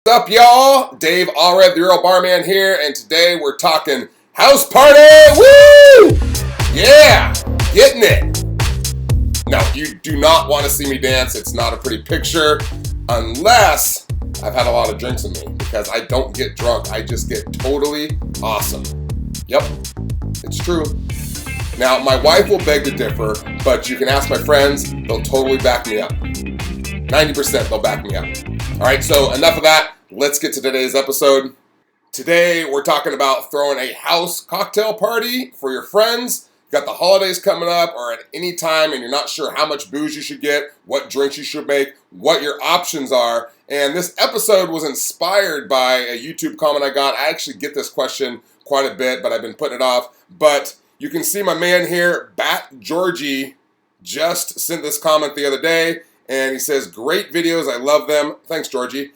What's up, y'all? Dave Allred, the Real Barman here, and today we're talking house party! Woo! Yeah! Getting it! Now, you do not want to see me dance. It's not a pretty picture, unless I've had a lot of drinks in me, because I don't get drunk. I just get totally awesome. Yep, it's true. Now, my wife will beg to differ, but you can ask my friends. They'll totally back me up. 90% they'll back me up. All right, so enough of that. Let's get to today's episode. Today, we're talking about throwing a house cocktail party for your friends. You got the holidays coming up, or at any time, and you're not sure how much booze you should get, what drinks you should make, what your options are. And this episode was inspired by a YouTube comment I got. I actually get this question quite a bit, but I've been putting it off. But you can see my man here, Bat Georgie, just sent this comment the other day. And he says, great videos, I love them. Thanks, Georgie.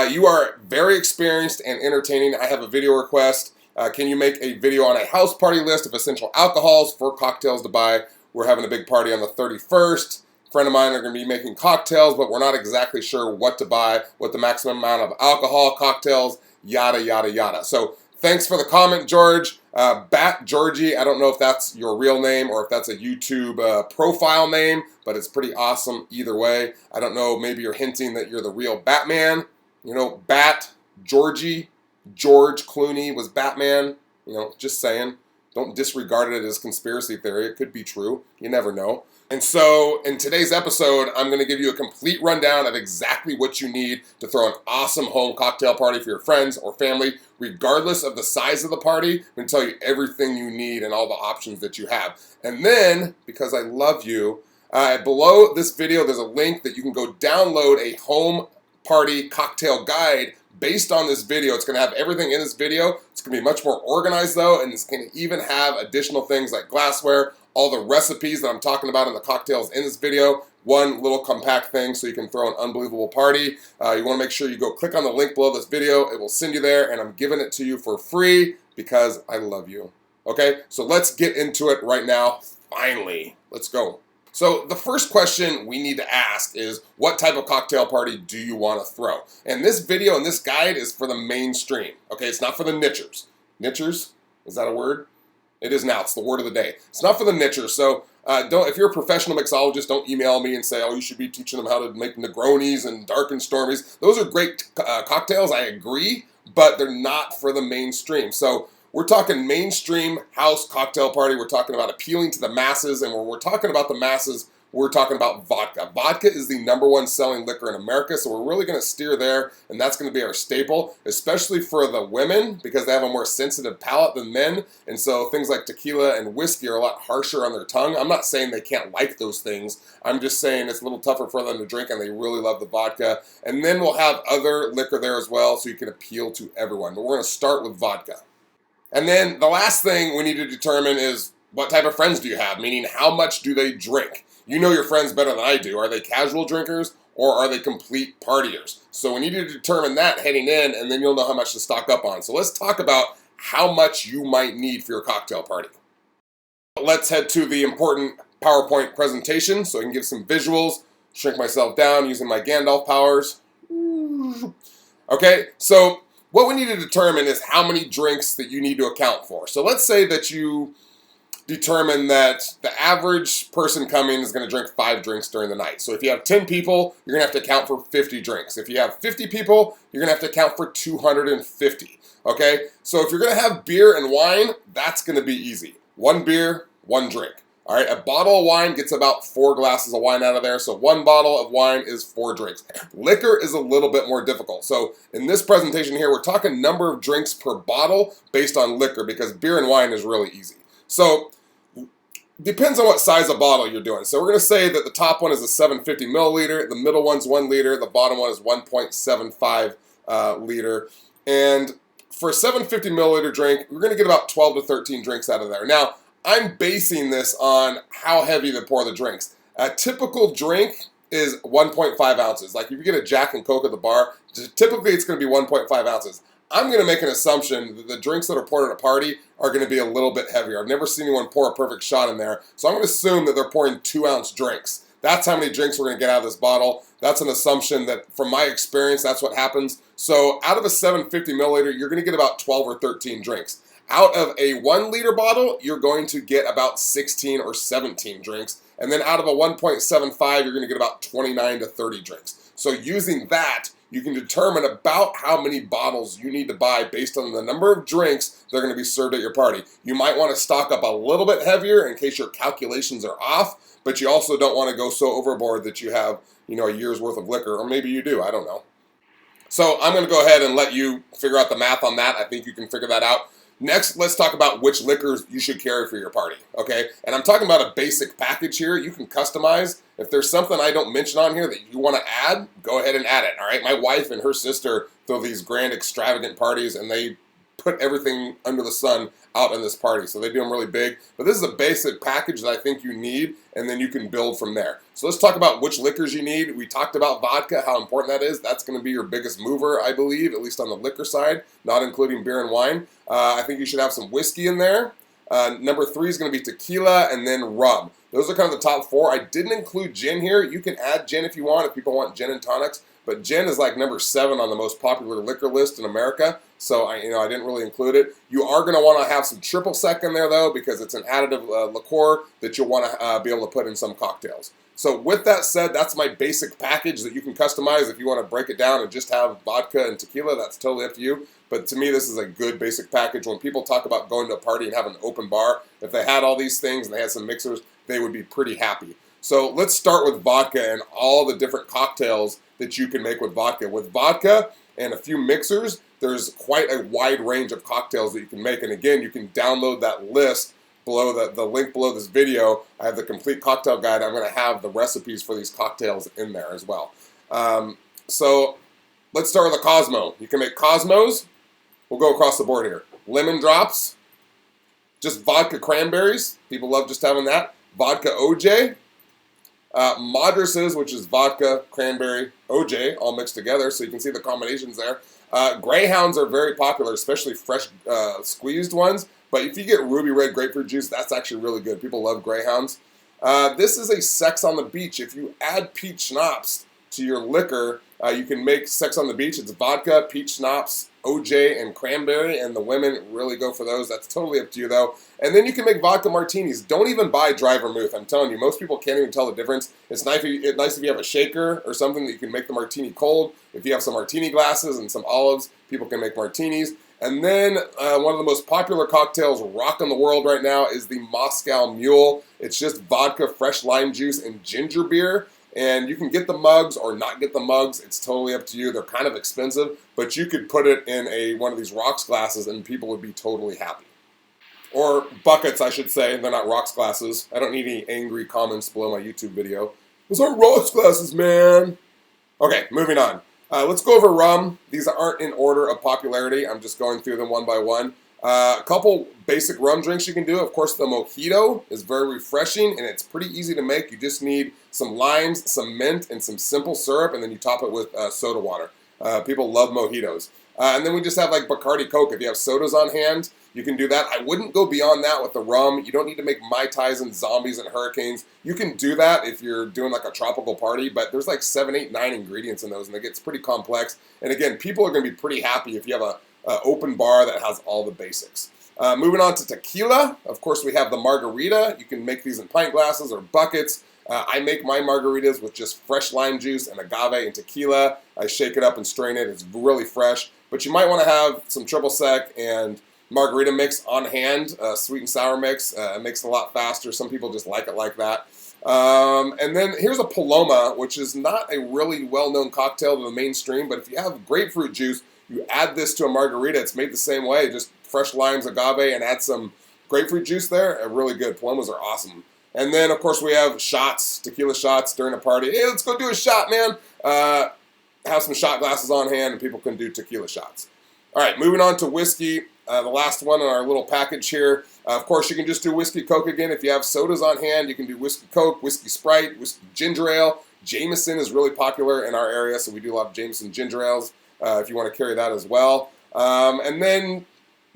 You are very experienced and entertaining. I have a video request. Can you make a video on a house party list of essential alcohols for cocktails to buy? We're having a big party on the 31st. A friend of mine are going to be making cocktails, but we're not exactly sure what to buy, what the maximum amount of alcohol, cocktails, yada, yada, yada. So thanks for the comment, George. Bat Georgie, I don't know if that's your real name or if that's a YouTube profile name, but it's pretty awesome either way. I don't know, maybe you're hinting that you're the real Batman. You know, Bat Georgie, George Clooney was Batman. You know, just saying. Don't disregard it as conspiracy theory. It could be true. You never know. And so, in today's episode, I'm going to give you a complete rundown of exactly what you need to throw an awesome home cocktail party for your friends or family, regardless of the size of the party. I'm going to tell you everything you need and all the options that you have. And then, because I love you, below this video, there's a link that you can go download a home party cocktail guide based on this video. It's going to have everything in this video. It's going to be much more organized though, and it's going to even have additional things like glassware, all the recipes that I'm talking about in the cocktails in this video, one little compact thing so you can throw an unbelievable party. You want to make sure you go click on the link below this video. It will send you there, and I'm giving it to you for free because I love you. Okay, so let's get into it right now. Finally, let's go. So the first question we need to ask is, what type of cocktail party do you want to throw? And this video and this guide is for the mainstream. Okay, it's not for the nichers. Nichers? Is that a word? It is now. It's the word of the day. It's not for the nichers. So if you're a professional mixologist, don't email me and say, oh, you should be teaching them how to make Negronis and Dark and Stormies. Those are great cocktails, I agree, but they're not for the mainstream. So we're talking mainstream house cocktail party. We're talking about appealing to the masses, and when we're talking about the masses, we're talking about vodka. Vodka is the #1 selling liquor in America, so we're really going to steer there, and that's going to be our staple, especially for the women, because they have a more sensitive palate than men, and so things like tequila and whiskey are a lot harsher on their tongue. I'm not saying they can't like those things. I'm just saying it's a little tougher for them to drink, and they really love the vodka. And then we'll have other liquor there as well, so you can appeal to everyone. But we're going to start with vodka. And then the last thing we need to determine is, what type of friends do you have? Meaning, how much do they drink? You know your friends better than I do. Are they casual drinkers or are they complete partiers? So we need to determine that heading in, and then you'll know how much to stock up on. So let's talk about how much you might need for your cocktail party. Let's head to the important PowerPoint presentation so I can give some visuals, shrink myself down using my Gandalf powers. Okay, so what we need to determine is how many drinks that you need to account for. So let's say that you determine that the average person coming is going to drink 5 drinks during the night. So if you have 10 people, you're going to have to account for 50 drinks. If you have 50 people, you're going to have to account for 250. Okay? So if you're going to have beer and wine, that's going to be easy. 1 beer, 1 drink. All right, a bottle of wine gets about 4 glasses of wine out of there, so 1 bottle of wine is 4 drinks. Liquor is a little bit more difficult. So in this presentation here, we're talking number of drinks per bottle based on liquor, because beer and wine is really easy. So depends on what size of bottle you're doing. So we're going to say that the top one is a 750 milliliter, the middle one's 1 liter, the bottom one is 1.75 liter. And for a 750 milliliter drink, we're going to get about 12 to 13 drinks out of there. Now, I'm basing this on how heavy to pour the drinks. A typical drink is 1.5 ounces. Like if you get a Jack and Coke at the bar, typically it's going to be 1.5 ounces. I'm going to make an assumption that the drinks that are poured at a party are going to be a little bit heavier. I've never seen anyone pour a perfect shot in there, so I'm going to assume that they're pouring 2-ounce drinks. That's how many drinks we're going to get out of this bottle. That's an assumption that, from my experience, that's what happens. So out of a 750 milliliter, you're going to get about 12 or 13 drinks. Out of a 1 liter bottle, you're going to get about 16 or 17 drinks. And then out of a 1.75, you're going to get about 29 to 30 drinks. So using that, you can determine about how many bottles you need to buy based on the number of drinks that are going to be served at your party. You might want to stock up a little bit heavier in case your calculations are off, but you also don't want to go so overboard that you have, a year's worth of liquor, or maybe you do, I don't know. So I'm going to go ahead and let you figure out the math on that. I think you can figure that out. Next, let's talk about which liquors you should carry for your party, okay? And I'm talking about a basic package here. You can customize. If there's something I don't mention on here that you want to add, go ahead and add it, all right? My wife and her sister throw these grand extravagant parties, and they put everything under the sun out in this party. So they do them really big. But this is a basic package that I think you need, and then you can build from there. So let's talk about which liquors you need. We talked about vodka, how important that is. That's going to be your biggest mover, I believe, at least on the liquor side, not including beer and wine. I think you should have some whiskey in there. Number 3 is going to be tequila, and then rum. Those are kind of the top 4. I didn't include gin here. You can add gin if you want, if people want gin and tonics. But gin is like number 7 on the most popular liquor list in America. So I didn't really include it. You are going to want to have some triple sec in there though, because it's an additive liqueur that you'll want to be able to put in some cocktails. So with that said, that's my basic package that you can customize. If you want to break it down and just have vodka and tequila, that's totally up to you. But to me, this is a good basic package. When people talk about going to a party and having an open bar, if they had all these things and they had some mixers, they would be pretty happy. So let's start with vodka and all the different cocktails that you can make with vodka. With vodka and a few mixers, there's quite a wide range of cocktails that you can make. And again, you can download that list below the link below this video. I have the complete cocktail guide. I'm going to have the recipes for these cocktails in there as well. So let's start with a Cosmo. You can make Cosmos. We'll go across the board here. Lemon drops, just vodka cranberries. People love just having that. Vodka OJ. Madras, which is vodka, cranberry, OJ, all mixed together, so you can see the combinations there. Greyhounds are very popular, especially fresh squeezed ones. But if you get ruby red grapefruit juice, that's actually really good. People love Greyhounds. This is a Sex on the Beach. If you add peach schnapps to your liquor, you can make Sex on the Beach. It's vodka, peach schnapps, OJ, and cranberry, and the women really go for those. That's totally up to you, though. And then you can make vodka martinis. Don't even buy dry vermouth. I'm telling you, most people can't even tell the difference. It's nice if you have a shaker or something that you can make the martini cold. If you have some martini glasses and some olives, people can make martinis. And then one of the most popular cocktails rocking the world right now is the Moscow Mule. It's just vodka, fresh lime juice, and ginger beer. And you can get the mugs or not get the mugs. It's totally up to you. They're kind of expensive, but you could put it in one of these rocks glasses and people would be totally happy. Or buckets, I should say. They're not rocks glasses. I don't need any angry comments below my YouTube video. Those aren't rocks glasses, man. Okay, moving on. Let's go over rum. These aren't in order of popularity. I'm just going through them one by one. A couple basic rum drinks you can do. Of course, the mojito is very refreshing, and it's pretty easy to make. You just need some limes, some mint, and some simple syrup, and then you top it with soda water. People love mojitos. And then we just have like Bacardi Coke. If you have sodas on hand, you can do that. I wouldn't go beyond that with the rum. You don't need to make Mai Tais and zombies and hurricanes. You can do that if you're doing like a tropical party, but there's like 7, 8, 9 ingredients in those, and it gets pretty complex. And again, people are going to be pretty happy if you have a open bar that has all the basics. Moving on to tequila. Of course, we have the margarita. You can make these in pint glasses or buckets. I make my margaritas with just fresh lime juice and agave and tequila. I shake it up and strain it. It's really fresh. But you might want to have some triple sec and margarita mix on hand, sweet and sour mix. It makes it a lot faster. Some people just like it like that. And then here's a Paloma, which is not a really well-known cocktail to the mainstream, but if you have grapefruit juice, you add this to a margarita. It's made the same way, just fresh limes, agave, and add some grapefruit juice there. Really good. Palomas are awesome. And then, of course, we have shots, tequila shots during a party. Hey, let's go do a shot, man. Have some shot glasses on hand, and people can do tequila shots. All right, moving on to whiskey. The last one in our little package here. Of course, you can just do whiskey Coke again. If you have sodas on hand, you can do whiskey Coke, whiskey Sprite, whiskey ginger ale. Jameson is really popular in our area, so we do a lot of Jameson ginger ales if you want to carry that as well. And then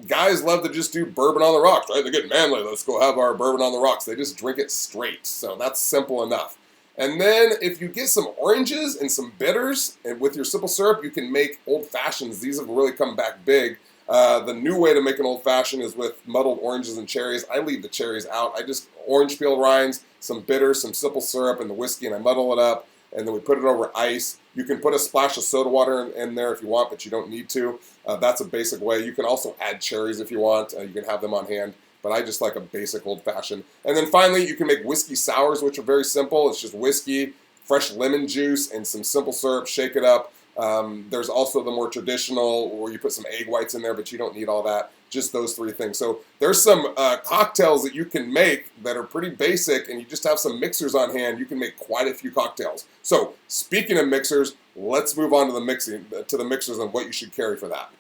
guys love to just do bourbon on the rocks, right? They're getting manly. Let's go have our bourbon on the rocks. They just drink it straight. So that's simple enough. And then if you get some oranges and some bitters, and with your simple syrup, you can make old fashions. These have really come back big. The new way to make an old fashioned is with muddled oranges and cherries. I leave the cherries out. I just orange peel rinds, some bitters, some simple syrup, and the whiskey, and I muddle it up, and then we put it over ice. You can put a splash of soda water in there if you want, but you don't need to. That's a basic way. You can also add cherries if you want. You can have them on hand, but I just like a basic old fashioned. And then finally, you can make whiskey sours, which are very simple. It's just whiskey, fresh lemon juice, and some simple syrup. Shake it up. There's also the more traditional where you put some egg whites in there, but you don't need all that. Just those three things. So there's some cocktails that you can make that are pretty basic, and you just have some mixers on hand. You can make quite a few cocktails. So speaking of mixers, let's move on to the mixers and what you should carry for that.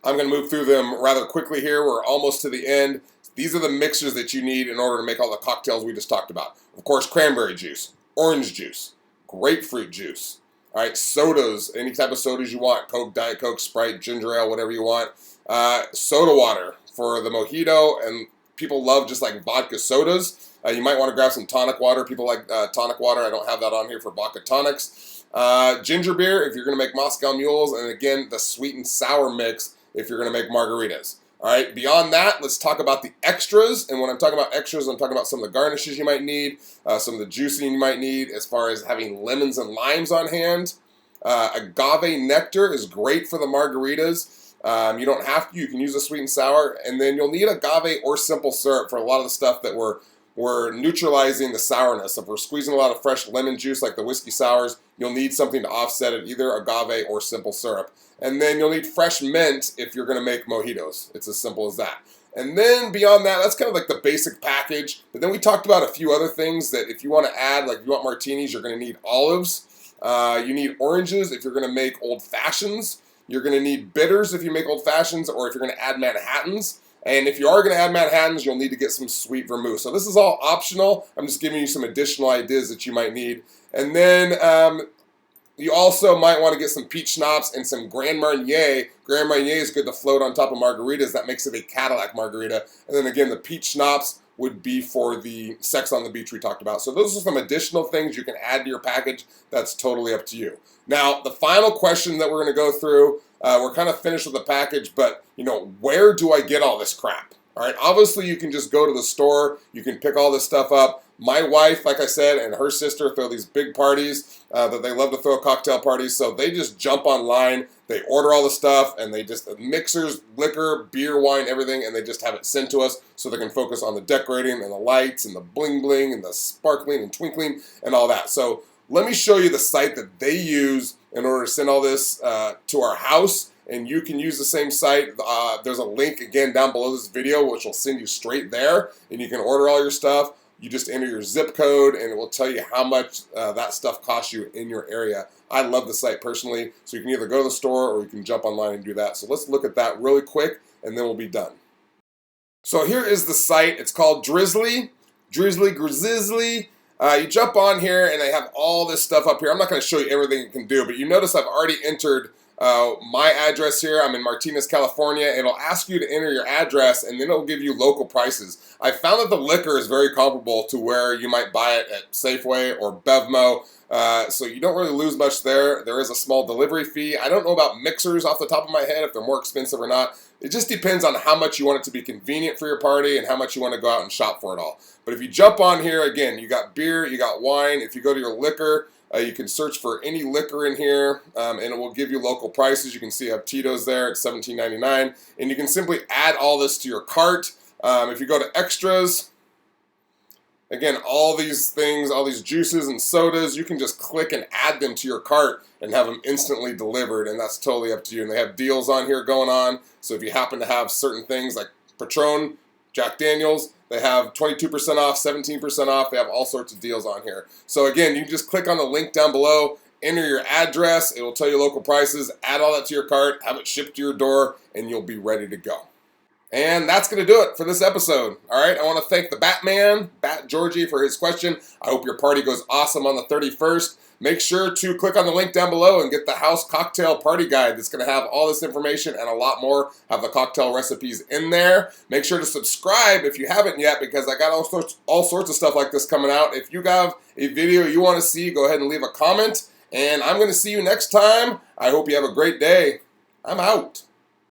I'm going to move through them rather quickly here. We're almost to the end. These are the mixers that you need in order to make all the cocktails we just talked about. Of course, cranberry juice, orange juice, grapefruit juice. All right, sodas, any type of sodas you want, Coke, Diet Coke, Sprite, ginger ale, whatever you want. Soda water for the mojito, and people love just like vodka sodas. You might want to grab some tonic water. People like tonic water. I don't have that on here for vodka tonics. Ginger beer if you're going to make Moscow mules, and again, the sweet and sour mix if you're going to make margaritas. All right, beyond that, let's talk about the extras. And when I'm talking about extras, I'm talking about some of the garnishes you might need, some of the juicing you might need as far as having lemons and limes on hand. Agave nectar is great for the margaritas. You don't have to. You can use a sweet and sour. And then you'll need agave or simple syrup for a lot of the stuff that we're neutralizing the sourness. If we're squeezing a lot of fresh lemon juice like the whiskey sours, you'll need something to offset it, either agave or simple syrup. And then you'll need fresh mint if you're going to make mojitos. It's as simple as that. And then beyond that, that's kind of like the basic package. But then we talked about a few other things that if you want to add, like if you want martinis, you're going to need olives. You need oranges if you're going to make old fashions. You're going to need bitters if you make old fashions, or if you're going to add Manhattans. And if you are going to add Manhattans, you'll need to get some sweet vermouth. So this is all optional. I'm just giving you some additional ideas that you might need. And then you also might want to get some peach schnapps and some Grand Marnier. Grand Marnier is good to float on top of margaritas. That makes it a Cadillac margarita. And then again, the peach schnapps would be for the sex on the beach we talked about. So those are some additional things you can add to your package. That's totally up to you. Now, the final question that we're going to go through, we're kind of finished with the package, but where do I get all this crap? All right, obviously you can just go to the store. You can pick all this stuff up. My wife, like I said, and her sister throw these big parties that they love to throw cocktail parties. So they just jump online, they order all the stuff, and they just mixers, liquor, beer, wine, everything, and they just have it sent to us so they can focus on the decorating and the lights and the bling bling and the sparkling and twinkling and all that. So let me show you the site that they use in order to send all this to our house. And you can use the same site. There's a link again down below this video which will send you straight there, and you can order all your stuff. You just enter your zip code and it will tell you how much that stuff costs you in your area. I love the site personally, so you can either go to the store or you can jump online and do that. So let's look at that really quick and then we'll be done. So here is the site. It's called Drizzly. Drizzly. You jump on here and they have all this stuff up here. I'm not going to show you everything you can do, but you notice I've already entered my address here. I'm in Martinez, California. It'll ask you to enter your address and then it'll give you local prices. I found that the liquor is very comparable to where you might buy it at Safeway or Bevmo. So you don't really lose much there. There is a small delivery fee. I don't know about mixers off the top of my head, if they're more expensive or not. It just depends on how much you want it to be convenient for your party and how much you want to go out and shop for it all. But if you jump on here, again, you got beer, you got wine. If you go to your liquor, you can search for any liquor in here, and it will give you local prices. You can see I have Tito's there at $17.99, and you can simply add all this to your cart. If you go to extras, again, all these things, all these juices and sodas, you can just click and add them to your cart and have them instantly delivered, and that's totally up to you. And they have deals on here going on, so if you happen to have certain things like Patron, Jack Daniels, they have 22% off, 17% off. They have all sorts of deals on here. So again, you can just click on the link down below, enter your address, it will tell you local prices, add all that to your cart, have it shipped to your door, and you'll be ready to go. And that's going to do it for this episode. All right, I want to thank the Batman, Bat Georgie, for his question. I hope your party goes awesome on the 31st. Make sure to click on the link down below and get the house cocktail party guide that's going to have all this information and a lot more. Have the cocktail recipes in there. Make sure to subscribe if you haven't yet, because I got all sorts of stuff like this coming out. If you have a video you want to see, go ahead and leave a comment. And I'm going to see you next time. I hope you have a great day. I'm out.